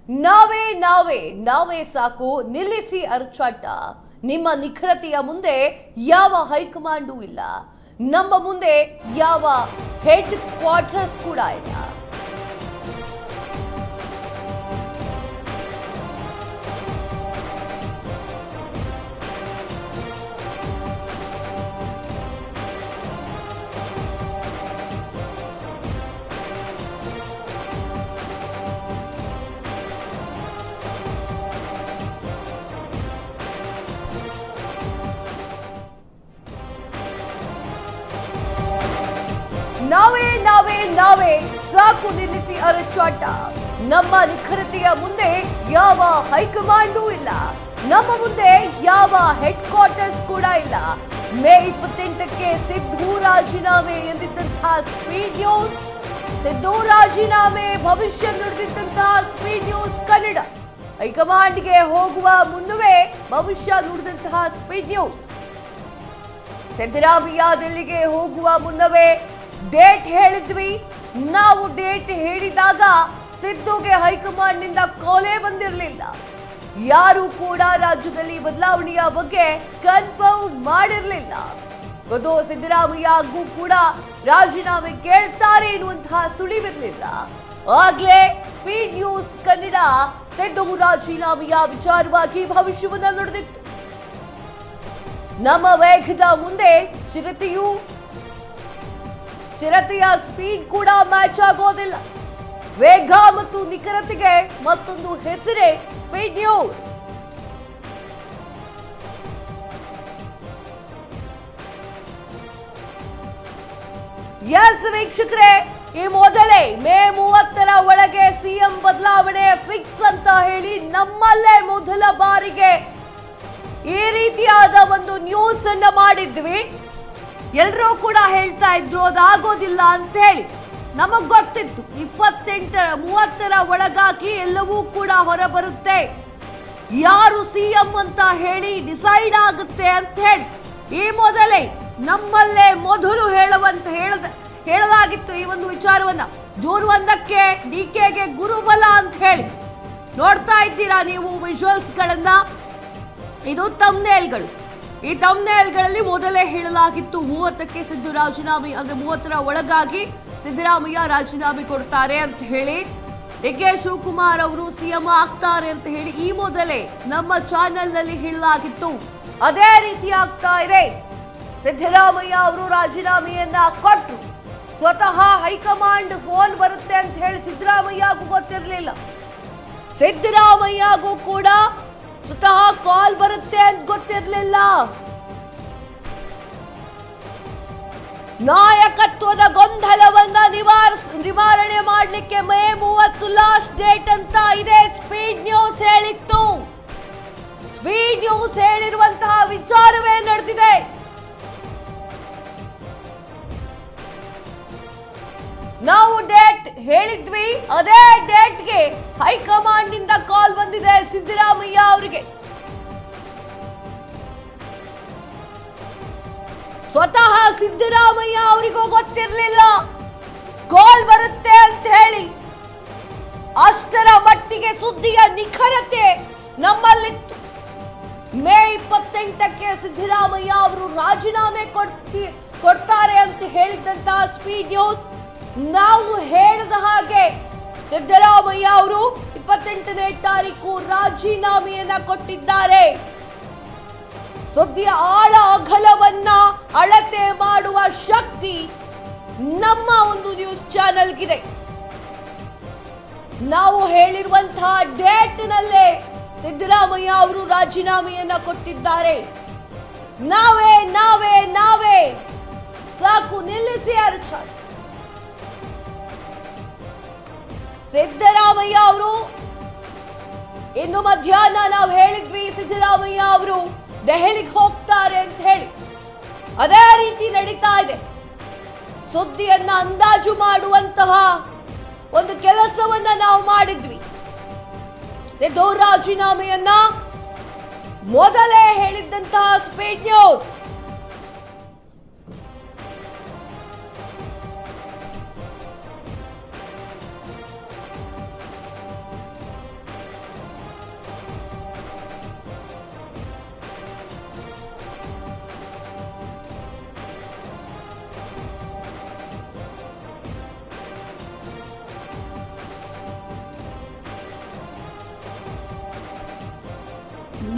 ನಾವೇ ನಾವೇ ನಾವೇ ಸಾಕು, ನಿಲ್ಲಿಸಿ ಅರ್ಚಾಟ. ನಿಮ್ಮ ನಿಖರತೆಯ ಮುಂದೆ ಯಾವ ಹೈಕಮಾಂಡು ಇಲ್ಲ, ನಮ್ಮ ಮುಂದೆ ಯಾವ ಹೆಡ್ ಕ್ವಾರ್ಟರ್ಸ್ ಕೂಡ ಇಲ್ಲ. ನಾವೇ ನಾವೇ ನಾವೇ ಸಾಕು, ನಿಲ್ಲಿಸಿ ಅರಚಾಟ. ನಮ್ಮ ನಿಖರತೆಯ ಮುಂದೆ ಯಾವ ಹೈಕಮಾಂಡು ಇಲ್ಲ, ನಮ್ಮ ಮುಂದೆ ಯಾವ ಹೆಡ್ ಕ್ವಾರ್ಟರ್ಸ್ ಕೂಡ ಇಲ್ಲ. ಮೇ 28ಕ್ಕೆ ಸಿದ್ದು ರಾಜೀನಾಮೆ ಎಂದಿದ್ದಂತಹ ಸ್ಪೀಡ್ ನ್ಯೂಸ್, ಸಿದ್ದು ರಾಜೀನಾಮೆ ಭವಿಷ್ಯ ನುಡಿದಿದ್ದಂತಹ ಸ್ಪೀಡ್ ನ್ಯೂಸ್ ಕನ್ನಡ. ಹೈಕಮಾಂಡ್ಗೆ ಹೋಗುವ ಮುನ್ನವೇ ಭವಿಷ್ಯ ನುಡಿದಂತಹ ಸ್ಪೀಡ್ ನ್ಯೂಸ್. ಸಿದ್ದರಾಮಯ್ಯ ದಿಲ್ಲಿಗೆ ಹೋಗುವ ಮುನ್ನವೇ ಡೇಟ್ ಹೇಳಿದ್ವಿ. ನಾವು ಡೇಟ್ ಹೇಳಿದಾಗ ಸಿದ್ದುಗೆ ಹೈಕಮಾಂಡ್ ನಿಂದ ಕಾಲೇ ಬಂದಿರಲಿಲ್ಲ. ಯಾರು ಕೂಡ ರಾಜ್ಯದಲ್ಲಿ ಬದಲಾವಣೆಯ ಬಗ್ಗೆ ಕನ್ಫರ್ಮ್ ಮಾಡಿರಲಿಲ್ಲ. ಗೊತ್ತು, ಸಿದ್ದರಾಮಯ್ಯಗೂ ಕೂಡ ರಾಜೀನಾಮೆ ಕೇಳ್ತಾರೆ ಎನ್ನುವಂತಹ ಸುಳಿವಿರಲಿಲ್ಲ. ಆಗ್ಲೇ ಸ್ಪೀಡ್ ನ್ಯೂಸ್ ಕನ್ನಡ ಸಿದ್ದು ರಾಜೀನಾಮೆಯ ವಿಚಾರವಾಗಿ ಭವಿಷ್ಯವನ್ನ ನುಡಿದಿತ್ತು. ನಮ್ಮ ವೇಗದ ಮುಂದೆ ಚಿರತೆಯ ಸ್ಪೀಡ್ ಕೂಡ ಮ್ಯಾಚ್ ಆಗೋದಿಲ್ಲ. ವೇಗ ಮತ್ತು ನಿಖರತೆಗೆ ಮತ್ತೊಂದು ಹೆಸರೇ ಸ್ಪೀಡ್ ನ್ಯೂಸ್. ಎಸ್ ವೀಕ್ಷಕರೇ, ಈ ಮೊದಲೇ ಮೇ 30ರ ಒಳಗೆ ಸಿಎಂ ಬದಲಾವಣೆ ಫಿಕ್ಸ್ ಅಂತ ಹೇಳಿ ನಮ್ಮಲ್ಲೇ ಮೊದಲ ಬಾರಿಗೆ ಈ ರೀತಿಯಾದ ಒಂದು ನ್ಯೂಸ್ ಅನ್ನ ಮಾಡಿದ್ವಿ. ಎಲ್ಲರೂ ಕೂಡ ಹೇಳ್ತಾ ಇದ್ರು ಅದಾಗೋದಿಲ್ಲ ಅಂತ ಹೇಳಿ. ನಮಗ್ ಗೊತ್ತಿತ್ತು 30ರ ಒಳಗಾಗಿ ಎಲ್ಲವೂ ಕೂಡ ಹೊರಬರುತ್ತೆ, ಯಾರು ಸಿಎಂ ಅಂತ ಹೇಳಿ ಡಿಸೈಡ್ ಆಗುತ್ತೆ ಅಂತ ಹೇಳಿ ಈ ಮೊದಲೇ ನಮ್ಮಲ್ಲೇ ಮೊದಲು ಹೇಳಲಾಗಿತ್ತು ಈ ಒಂದು ವಿಚಾರವನ್ನ. ಜೂನ್ 1ಕ್ಕೆ ಡಿಕೆಗೆ ಗುರುಬಲ ಅಂತ ಹೇಳಿ ನೋಡ್ತಾ ಇದ್ದೀರಾ ನೀವು ವಿಜುವಲ್ಸ್ ಗಳನ್ನ. ಇದು ಥಂಬ್ನೇಲ್ಗಳು. ಈ ಥಂಬ್ನೇಲ್ಗಳಲ್ಲಿ ಮೊದಲೇ ಹೇಳಲಾಗಿತ್ತು 30ಕ್ಕೆ ಸಿದ್ದು ರಾಜೀನಾಮೆ, ಅಂದ್ರೆ 30ರ ಒಳಗಾಗಿ ಸಿದ್ದರಾಮಯ್ಯ ರಾಜೀನಾಮೆ ಕೊಡ್ತಾರೆ ಅಂತ ಹೇಳಿ. ಡಿಕೆ ಶಿವಕುಮಾರ್ ಅವರು ಸಿಎಂ ಆಗ್ತಾರೆ ಅಂತ ಹೇಳಿ ಈ ಮೊದಲೇ ನಮ್ಮ ಚಾನೆಲ್ ನಲ್ಲಿ ಹೇಳಲಾಗಿತ್ತು. ಅದೇ ರೀತಿ ಆಗ್ತಾ ಇದೆ. ಸಿದ್ದರಾಮಯ್ಯ ಅವರು ರಾಜೀನಾಮೆಯನ್ನ ಕೊಟ್ಟರು. ಸ್ವತಃ ಹೈಕಮಾಂಡ್ ಫೋನ್ ಬರುತ್ತೆ ಅಂತ ಹೇಳಿ ಸಿದ್ದರಾಮಯ್ಯಗೂ ಗೊತ್ತಿರಲಿಲ್ಲ. ಸಿದ್ದರಾಮಯ್ಯಗೂ ಕೂಡ ಸ್ವತಃ ಕಾಲ್ ಬರುತ್ತೆ ಅಂತ ಗೊತ್ತಿರಲಿಲ್ಲ. ನಾಯಕತ್ವದ ಗೊಂದಲವನ್ನ ನಿವಾರಣೆ ಮಾಡಲಿಕ್ಕೆ ಮೇ 30 ಲಾಸ್ಟ್ ಡೇಟ್ ಅಂತ ಇದೆ ಸ್ಪೀಡ್ ನ್ಯೂಸ್ ಹೇಳಿತ್ತು. ಸ್ಪೀಡ್ ನ್ಯೂಸ್ ಹೇಳಿರುವಂತಹ ವಿಚಾರವೇ ನಡೆದಿದೆ. ನಾವು ಡೇಟ್ ಹೇಳಿದ್ವಿ, ಅದೇ ಡೇಟ್ಗೆ ಹೈಕಮಾಂಡ್ ನಿಂದ ಕಾಲ್ ಬಂದಿದೆ ಸಿದ್ದರಾಮಯ್ಯ ಅವರಿಗೆ. ಸ್ವತಃ ಸಿದ್ದರಾಮಯ್ಯ ಅವರಿಗೂ ಗೊತ್ತಿರಲಿಲ್ಲ ಕಾಲ್ ಬರುತ್ತೆ ಅಂತ ಹೇಳಿ. ಅಷ್ಟರ ಮಟ್ಟಿಗೆ ಸುದ್ದಿಯ ನಿಖರತೆ ನಮ್ಮಲ್ಲಿತ್ತು. ಮೇ 28ಕ್ಕೆ ಸಿದ್ದರಾಮಯ್ಯ ಅವರು ರಾಜೀನಾಮೆ ಕೊಡ್ತಾರೆ ಅಂತ ಹೇಳಿದಂತಹ ಸ್ಪೀಡ್ ನ್ಯೂಸ್ ನಾವು ಹೇಳಿದ ಹಾಗೆ ಸಿದ್ದರಾಮಯ್ಯ ಅವರು 28ನೇ ತಾರೀಕು ರಾಜೀನಾಮೆಯನ್ನ ಕೊಟ್ಟಿದ್ದಾರೆ. ಸುದ್ದಿಯ ಆಳ ಅಗಲವನ್ನ ಅಳತೆ ಮಾಡುವ ಶಕ್ತಿ ನಮ್ಮ ಒಂದು ನ್ಯೂಸ್ ಚಾನೆಲ್ಗಿದೆ. ನಾವು ಹೇಳಿರುವಂತಹ ಡೇಟ್ ನಲ್ಲೇ ಸಿದ್ದರಾಮಯ್ಯ ಅವರು ರಾಜೀನಾಮೆಯನ್ನ ಕೊಟ್ಟಿದ್ದಾರೆ. ನಾವೇ ನಾವೇ ನಾವೇ ಸಾಕು, ನಿಲ್ಲಿಸಿ ಅರ್ಚಾಟ. ಸಿದ್ದರಾಮಯ್ಯ ಅವರು ಇನ್ನು ಮಧ್ಯಾಹ್ನ ನಾವು ಹೇಳಿದ್ವಿ ಸಿದ್ದರಾಮಯ್ಯ ಅವರು ದೆಹಲಿಗೆ ಹೋಗ್ತಾರೆ ಅಂತ ಹೇಳಿ. ಅದೇ ರೀತಿ ನಡೀತಾ ಇದೆ. ಸುದ್ದಿಯನ್ನ ಅಂದಾಜು ಮಾಡುವಂತಹ ಒಂದು ಕೆಲಸವನ್ನ ನಾವು ಮಾಡಿದ್ವಿ. ಸಿದ್ದು ರಾಜೀನಾಮೆಯನ್ನ ಮೊದಲೇ ಹೇಳಿದ್ದಂತಹ ಸ್ಪೀಡ್ ನ್ಯೂಸ್.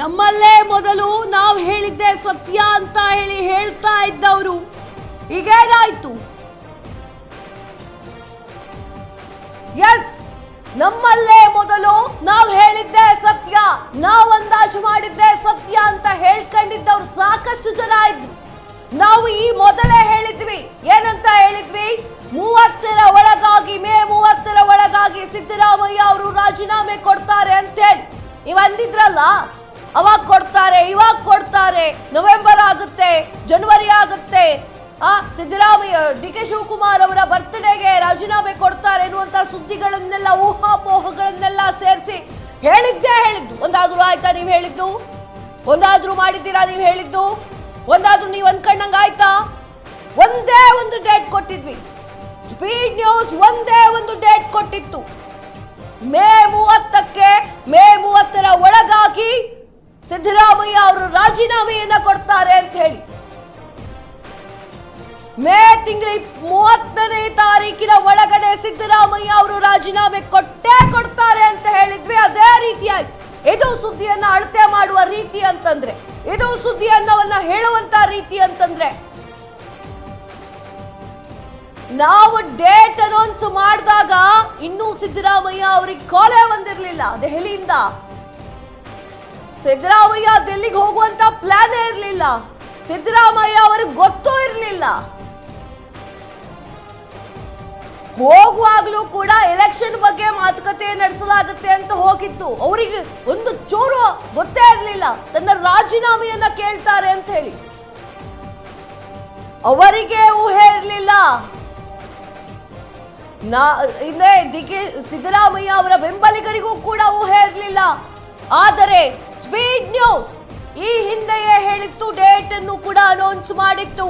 ನಮ್ಮಲ್ಲೇ ಮೊದಲು ನಾವು ಹೇಳಿದ್ದೆ ಸತ್ಯ ಅಂತ ಹೇಳ್ತಾ ಇದ್ದವರು ಈಗೇನಾಯ್ತು? ಎಸ್, ನಮ್ಮಲ್ಲೇ ಮೊದಲು ನಾವು ಹೇಳಿದ್ದೆ ಸತ್ಯ, ನಾವು ಅಂದಾಜು ಮಾಡಿದ್ದೆ ಸತ್ಯ ಅಂತ ಹೇಳ್ಕೊಂಡಿದ್ದವ್ರು ಸಾಕಷ್ಟು ಜನ ಇದ್ರು. ನಾವು ಈ ಮೊದಲೇ ಹೇಳಿದ್ವಿ, ಏನಂತ ಹೇಳಿದ್ವಿ? 30ರ ಒಳಗಾಗಿ, ಮೇ 30ರ ಒಳಗಾಗಿ ಸಿದ್ದರಾಮಯ್ಯ ಅವರು ರಾಜೀನಾಮೆ ಕೊಡ್ತಾರೆ ಅಂತೇಳಿ ನೀವು ಅಂದಿದ್ರಲ್ಲ. ಅವಾಗ ಕೊಡ್ತಾರೆ, ಇವಾಗ ಕೊಡ್ತಾರೆ, ನವೆಂಬರ್ ಆಗುತ್ತೆ, ಜನವರಿ ಆಗುತ್ತೆ, ಸಿದ್ದರಾಮಯ್ಯ ಡಿ ಕೆ ಶಿವಕುಮಾರ್ ಅವರ ಬರ್ತ್ಡೇಗೆ ರಾಜೀನಾಮೆ ಕೊಡ್ತಾರೆ ಎನ್ನುವಂತ ಸುದ್ದಿಗಳನ್ನೆಲ್ಲ, ಊಹಾಪೋಹಗಳನ್ನೆಲ್ಲ ಸೇರಿಸಿ ಹೇಳಿದ್ದು. ಒಂದಾದ್ರೂ ಆಯ್ತಾ ನೀವು ಹೇಳಿದ್ದು? ಒಂದಾದ್ರೂ ಮಾಡಿದ್ದೀರಾ ನೀವು ಹೇಳಿದ್ದು? ಒಂದಾದ್ರೂ ನೀವು ಅನ್ಕೊಂಡಂಗ ಆಯ್ತಾ? ಒಂದೇ ಒಂದು ಡೇಟ್ ಕೊಟ್ಟಿದ್ವಿ. ಸ್ಪೀಡ್ ನ್ಯೂಸ್ ಒಂದೇ ಒಂದು ಡೇಟ್ ಕೊಟ್ಟಿತ್ತು, ಮೇ 30ಕ್ಕೆ, ಮೇ 30ರ ಒಳಗಾಗಿ ಸಿದ್ದರಾಮಯ್ಯ ಅವರು ರಾಜೀನಾಮೆಯನ್ನ ಕೊಡ್ತಾರೆ ಅಂತ ಹೇಳಿ. ಮೇ ತಿಂಗಳ 30ನೇ ತಾರೀಕಿನ ಒಳಗಡೆ ಸಿದ್ದರಾಮಯ್ಯ ಅವರು ರಾಜೀನಾಮೆ ಕೊಟ್ಟೇ ಕೊಡ್ತಾರೆ ಅಂತ ಹೇಳಿದ್ವಿ. ಅದೇ ರೀತಿ ಆಯ್ತು. ಇದು ಸುದ್ದಿಯನ್ನ ಅಳತೆ ಮಾಡುವ ರೀತಿ ಅಂತಂದ್ರೆ, ಇದು ಸುದ್ದಿಯನ್ನವನ್ನ ಹೇಳುವಂತ ರೀತಿ ಅಂತಂದ್ರೆ, ನಾವು ಡೇಟ್ ಅನೌನ್ಸ್ ಮಾಡಿದಾಗ ಇನ್ನೂ ಸಿದ್ದರಾಮಯ್ಯ ಅವರಿಗೆ ಕಾಲೇ ಬಂದಿರಲಿಲ್ಲ ದೆಹಲಿಯಿಂದ. ಸಿದ್ದರಾಮಯ್ಯ ಡೆಲ್ಲಿಗೆ ಹೋಗುವಂತ ಪ್ಲಾನೇ ಇರಲಿಲ್ಲ. ಸಿದ್ದರಾಮಯ್ಯ ಅವರಿಗೆ ಗೊತ್ತೂ ಇರಲಿಲ್ಲ. ಹೋಗುವಾಗ್ಲೂ ಕೂಡ ಎಲೆಕ್ಷನ್ ಬಗ್ಗೆ ಮಾತುಕತೆ ನಡೆಸಲಾಗುತ್ತೆ ಅಂತ ಹೋಗಿದ್ದು. ಅವರಿಗೆ ಒಂದು ಚೂರು ಗೊತ್ತೇ ಇರಲಿಲ್ಲ ತನ್ನ ರಾಜೀನಾಮೆಯನ್ನ ಕೇಳ್ತಾರೆ ಅಂತ ಹೇಳಿ. ಅವರಿಗೆ ಊಹೆ ಇರಲಿಲ್ಲ. ಇನ್ನೇ ಸಿದ್ದರಾಮಯ್ಯ ಅವರ ಬೆಂಬಲಿಗರಿಗೂ ಕೂಡ ಊಹೆ ಇರಲಿಲ್ಲ. ಆದರೆ ಸ್ಪೀಡ್ ನ್ಯೂಸ್ ಈ ಹಿಂದೆಯೇ ಹೇಳಿತ್ತು, ಡೇಟ್ ಅನ್ನು ಕೂಡ ಅನೌನ್ಸ್ ಮಾಡಿತ್ತು.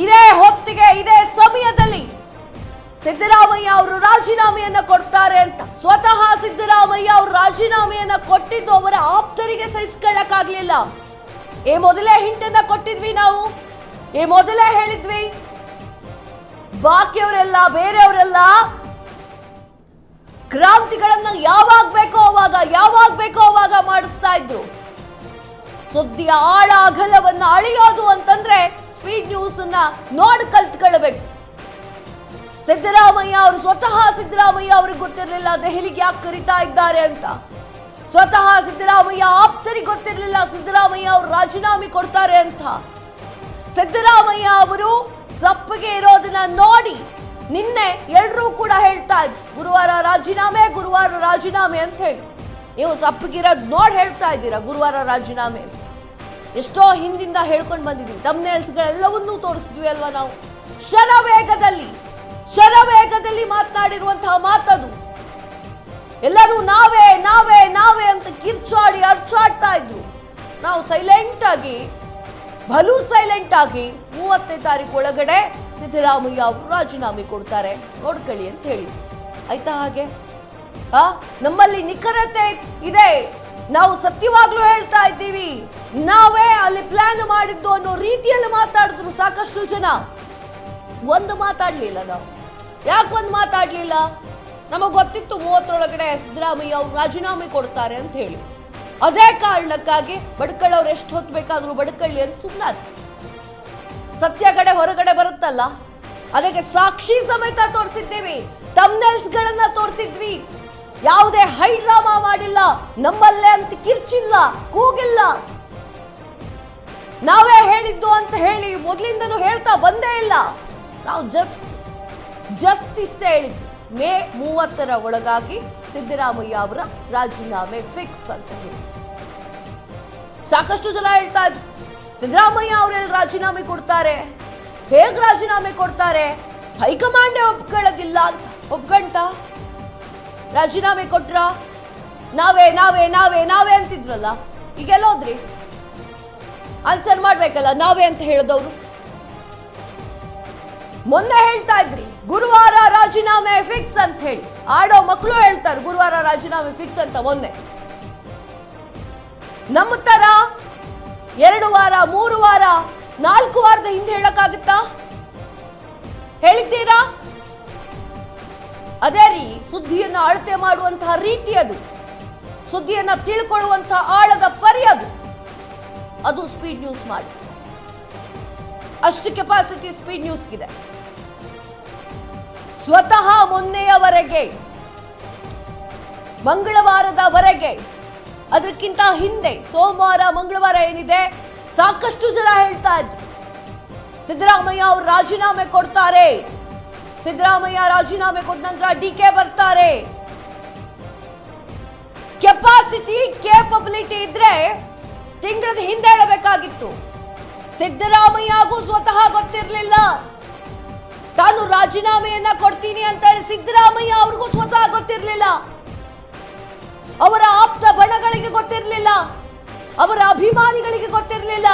ಇದೇ ಹೊತ್ತಿಗೆ, ಇದೇ ಸಮಯದಲ್ಲಿ ಸಿದ್ದರಾಮಯ್ಯ ಅವರು ರಾಜೀನಾಮೆಯನ್ನ ಕೊಡ್ತಾರೆ ಅಂತ. ಸ್ವತಃ ಸಿದ್ದರಾಮಯ್ಯ ಅವರು ರಾಜೀನಾಮೆಯನ್ನ ಕೊಟ್ಟಿದ್ದು ಅವರ ಆಪ್ತರಿಗೆ ಸಹಿಸಿಕೊಳ್ಳಕ್ಕಾಗ್ಲಿಲ್ಲ. ಈ ಮೊದಲೇ ಹಿಂಟನ್ನ ಕೊಟ್ಟಿದ್ವಿ ನಾವು, ಈ ಮೊದಲೇ ಹೇಳಿದ್ವಿ. ಬಾಕಿಯವರೆಲ್ಲ, ಬೇರೆಯವರೆಲ್ಲ ಕ್ರಾಂತಿಗಳನ್ನ ಯಾವಾಗ ಬೇಕೋ ಅವಾಗ ಮಾಡಿಸ್ತಾ ಇದ್ರು. ಸುದ್ದಿಯ ಆಳ ಅಗಲವನ್ನ ಅಳಿಯೋದು ಅಂತಂದ್ರೆ ಸ್ಪೀಡ್ ನ್ಯೂಸ್ ಅನ್ನ ನೋಡಿ ಕಲ್ತ್ಕೊಳ್ಬೇಕು. ಸಿದ್ದರಾಮಯ್ಯ ಅವರು, ಸ್ವತಃ ಸಿದ್ದರಾಮಯ್ಯ ಅವ್ರಿಗೆ ಗೊತ್ತಿರಲಿಲ್ಲ ದೆಹಲಿಗೆ ಯಾಕೆ ಕರೀತಾ ಇದ್ದಾರೆ ಅಂತ. ಸ್ವತಃ ಸಿದ್ದರಾಮಯ್ಯ ಆಪ್ತರಿಗೆ ಗೊತ್ತಿರಲಿಲ್ಲ ಸಿದ್ದರಾಮಯ್ಯ ಅವರು ರಾಜೀನಾಮೆ ಕೊಡ್ತಾರೆ ಅಂತ. ಸಿದ್ದರಾಮಯ್ಯ ಅವರು ಸಪ್ಪಗೆ ಇರೋದನ್ನ ನೋಡಿ ನಿನ್ನೆ ಎಲ್ಲರೂ ಕೂಡ ಹೇಳ್ತಾ ಇದ್ರು, ಗುರುವಾರ ರಾಜೀನಾಮೆ ಅಂತ ಹೇಳಿ. ನೀವು ಸಪ್ಪಗಿರೋದು ನೋಡಿ ಹೇಳ್ತಾ ಇದ್ದೀರಾ ಗುರುವಾರ ರಾಜೀನಾಮೆ ಅಂತ. ಎಷ್ಟೋ ಹಿಂದಿಂದ ಹೇಳ್ಕೊಂಡು ಬಂದಿದ್ವಿ, ಥಂಬ್ನೇಲ್ಸ್ಗಳೆಲ್ಲವನ್ನೂ ತೋರಿಸಿದ್ವಿ ಅಲ್ವಾ ನಾವು. ಶರವೇಗದಲ್ಲಿ ಮಾತನಾಡಿರುವಂತಹ ಮಾತದು. ಎಲ್ಲರೂ ನಾವೇ ಅಂತ ಕಿರ್ಚಾಡಿ ಅರ್ಚಾಡ್ತಾ ಇದ್ರು. ನಾವು ಬಲು ಸೈಲೆಂಟ್ ಆಗಿ 30ನೇ ತಾರೀಕು ಒಳಗಡೆ ಸಿದ್ದರಾಮಯ್ಯ ಅವರು ರಾಜೀನಾಮೆ ಕೊಡ್ತಾರೆ ನೋಡ್ಕೊಳ್ಳಿ ಅಂತ ಹೇಳಿದ್ರು. ಆಯ್ತಾ? ಹಾಗೆ ನಮ್ಮಲ್ಲಿ ನಿಖರತೆ ಇದೆ, ನಾವು ಸತ್ಯವಾಗ್ಲೂ ಹೇಳ್ತಾ ಇದ್ದೀವಿ, ನಾವೇ ಅಲ್ಲಿ ಪ್ಲಾನ್ ಮಾಡಿದ್ದು ಅನ್ನೋ ರೀತಿಯಲ್ಲಿ ಮಾತಾಡಿದ್ರು ಸಾಕಷ್ಟು ಜನ. ಒಂದು ಮಾತಾಡ್ಲಿಲ್ಲ ನಾವು. ಯಾಕೆ ಒಂದು ಮಾತಾಡ್ಲಿಲ್ಲ? ನಮಗ್ ಗೊತ್ತಿತ್ತು 30ರೊಳಗಡೆ ಸಿದ್ದರಾಮಯ್ಯ ಅವರು ರಾಜೀನಾಮೆ ಕೊಡ್ತಾರೆ ಅಂತ ಹೇಳಿ. ಅದೇ ಕಾರಣಕ್ಕಾಗಿ ಬಡ್ಕೊಳ್ಳೋರು ಎಷ್ಟು ಹೊತ್ತು ಬೇಕಾದ್ರೂ ಬಡ್ಕೊಳ್ಳಿ ಅಂತ ಸುಮ್ಮನಾದ್ರು. ಸತ್ಯ ಕಡೆ ಹೊರಗಡೆ ಬರುತ್ತಲ್ಲ, ಅದಕ್ಕೆ ಸಾಕ್ಷಿ ಸಮೇತ ತೋರಿಸಿದ್ದೀವಿ, ಥಂಬ್ನೇಲ್ಸ್ ಗಳನ್ನ ತೋರಿಸಿದ್ವಿ. ಯಾವುದೇ ಹೈ ಡ್ರಾಮಾ ಮಾಡಿಲ್ಲ, ನಮ್ಮಲ್ಲೇ ಅಂತ ಕಿರ್ಚಿಲ್ಲ, ಕೂಗಿಲ್ಲ. ನಾವೇ ಹೇಳಿದ್ದು ಅಂತ ಹೇಳಿ ಮೊದಲಿಂದನೂ ಹೇಳ್ತಾ ಬಂದೇ ಇಲ್ಲ. ನಾವು ಜಸ್ಟ್ ಇಷ್ಟೇ ಹೇಳಿದ್ದು, ಮೇ 30ರ ಒಳಗಾಗಿ ಸಿದ್ದರಾಮಯ್ಯ ಅವರ ರಾಜೀನಾಮೆ ಫಿಕ್ಸ್ ಅಂತ ಹೇಳಿ. ಸಾಕಷ್ಟು ಜನ ಹೇಳ್ತಾ ಇದ್ರು, ಸಿದ್ದರಾಮಯ್ಯ ಅವರೆಲ್ಲ ರಾಜೀನಾಮೆ ಕೊಡ್ತಾರೆ, ಹೇಗೆ ರಾಜೀನಾಮೆ ಕೊಡ್ತಾರೆ, ಹೈಕಮಾಂಡೇ ಒಪ್ಕೊಳ್ಳೋದಿಲ್ಲ ಅಂತ. ಒಪ್ಕೊಂಡ ರಾಜೀನಾಮೆ ಕೊಟ್ರ? ನಾವೇ ಅಂತಿದ್ರಲ್ಲ, ಈಗೆಲ್ಲೋದ್ರಿ? ಆನ್ಸರ್ ಮಾಡ್ಬೇಕಲ್ಲ, ನಾವೇ ಅಂತ ಹೇಳಿದವರು. ಮೊನ್ನೆ ಹೇಳ್ತಾ ಇದ್ರಿ ಗುರುವಾರ ರಾಜೀನಾಮೆ ಫಿಕ್ಸ್ ಅಂತ ಹೇಳಿ. ಆಡೋ ಮಕ್ಕಳು ಹೇಳ್ತಾರೆ ಗುರುವಾರ ರಾಜೀನಾಮೆ ಫಿಕ್ಸ್ ಅಂತ. ಮೊನ್ನೆ ನಮ್ಮ ತರ 2 ವಾರ 3 ವಾರ 4 ವಾರದ ಹಿಂದೆ ಹೇಳಕ್ಕಾಗುತ್ತಾ? ಹೇಳಿದ್ದೀರಾ? ಅದೇ ರೀ ಸುದ್ದಿಯನ್ನು ಅಳತೆ ಮಾಡುವಂತಹ ರೀತಿ ಅದು. ಸುದ್ದಿಯನ್ನ ತಿಳ್ಕೊಳ್ಳುವಂತ ಆಳದ ಪರಿ ಅದು ಸ್ಪೀಡ್ ನ್ಯೂಸ್ ಮಾಡಿ. ಅಷ್ಟು ಕೆಪಾಸಿಟಿ ಸ್ಪೀಡ್ ನ್ಯೂಸ್ಗಿದೆ. ಸ್ವತಃ ಮೊನ್ನೆಯವರೆಗೆ, ಮಂಗಳವಾರದವರೆಗೆ, ಅದಕ್ಕಿಂತ ಹಿಂದೆ ಸೋಮವಾರ ಮಂಗಳವಾರ ಏನಿದೆ, ಸಾಕಷ್ಟು ಜನ ಹೇಳ್ತಾ ಇದ್ರು ಸಿದ್ದರಾಮಯ್ಯ ಅವರು ರಾಜೀನಾಮೆ ಕೊಡ್ತಾರೆ, ಸಿದ್ದರಾಮಯ್ಯ ರಾಜೀನಾಮೆ ಕೊಟ್ಟ ನಂತರ ಡಿಕೆ ಬರ್ತಾರೆ. ಕೆಪಾಸಿಟಿ ಕೇಪಬಿಲಿಟಿ ಇದ್ರೆ ತಿಂಗಳದ ಹಿಂದೆ ಹೇಳಬೇಕಾಗಿತ್ತು. ಸಿದ್ದರಾಮಯ್ಯಗೂ ಸ್ವತಃ ಗೊತ್ತಿರಲಿಲ್ಲ ತಾನು ರಾಜೀನಾಮೆಯನ್ನ ಕೊಡ್ತೀನಿ ಅಂತ ಹೇಳಿ. ಸಿದ್ದರಾಮಯ್ಯ ಅವ್ರಿಗೂ ಸ್ವತಃ ಗೊತ್ತಿರಲಿಲ್ಲ, ಅವರ ಆಪ್ತ ಬಣಗಳಿಗೆ ಗೊತ್ತಿರಲಿಲ್ಲ, ಅವರ ಅಭಿಮಾನಿಗಳಿಗೆ ಗೊತ್ತಿರಲಿಲ್ಲ.